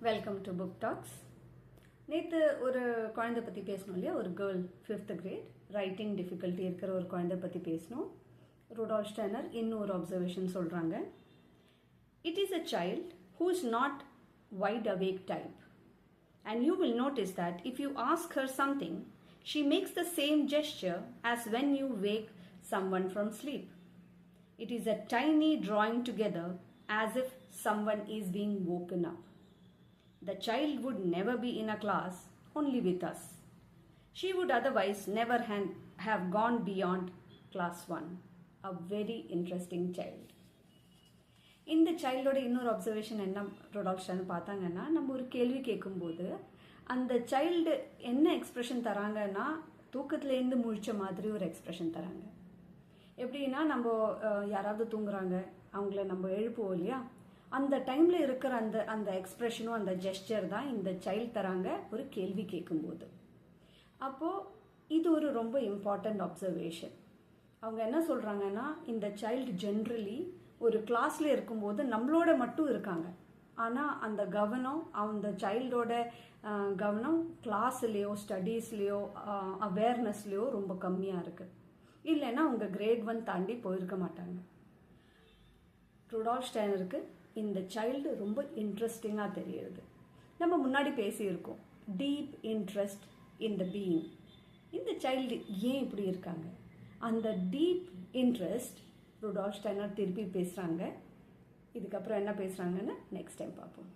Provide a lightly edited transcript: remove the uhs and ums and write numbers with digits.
Welcome to book tax. நேற்று ஒரு குழந்தை பற்றி பேசணும் இல்லையா, ஒரு girl 5th great writing difficulty இருக்கிற ஒரு குழந்தை பற்றி பேசணும். ருடால்ஃப் ஸ்டைனர் இன்னொரு அப்சர்வேஷன் சொல்கிறாங்க. It is a child who is not wide awake type, and you will notice that if you ask her something, she makes the same gesture as when you wake someone from sleep. It is a tiny drawing together as if someone is being woken up. The child would never be in a class only with us. She would otherwise never have gone beyond class 1. A very interesting child. இந்த சைல்டோட இன்னொரு observation என்ன production பார்த்தாங்கன்னா, நம்ம ஒரு கேள்வி கேட்கும்போது அந்த child என்ன எக்ஸ்பிரஷன் தராங்கன்னா, தூக்கத்துலேருந்து முழிச்ச மாதிரி ஒரு எக்ஸ்பிரஷன் தராங்க. எப்படின்னா, நம்ம யாராவது தூங்குறாங்க, அவங்கள நம்ம எழுப்புவோம் இல்லையா, அந்த டைமில் இருக்கிற அந்த அந்த எக்ஸ்பிரஷனும் அந்த ஜெஸ்டர் தான் இந்த சைல்டு தராங்க ஒரு கேள்வி கேட்கும்போது. அப்போது இது ஒரு ரொம்ப இம்பார்ட்டண்ட் அப்சர்வேஷன். அவங்க என்ன சொல்கிறாங்கன்னா, இந்த சைல்டு ஜென்ரலி ஒரு கிளாஸில் இருக்கும்போது நம்மளோட மட்டும் இருக்காங்க, ஆனால் அந்த கவனம், அந்த சைல்டோட கவனம் கிளாஸ்லேயோ ஸ்டடீஸ்லேயோ அவேர்னஸ்லேயோ ரொம்ப கம்மியாக இருக்குது. இல்லைன்னா அவங்க கிரேட் 1 தாண்டி போயிருக்க மாட்டாங்க. ருடால்ஃப் ஸ்டைனருக்கு இந்த சைல்டு ரொம்ப இன்ட்ரெஸ்டிங்காக தெரியுது. நம்ம முன்னாடி பேசியிருக்கோம், deep interest in the being. இந்த சைல்டு ஏன் இப்படி இருக்காங்க? அந்த டீப் இன்ட்ரெஸ்ட் ருடால்ஃப் ஸ்டைனர் திருப்பி பேசுகிறாங்க. இதுக்கப்புறம் என்ன பேசுகிறாங்கன்னு நெக்ஸ்ட் டைம் பார்ப்போம்.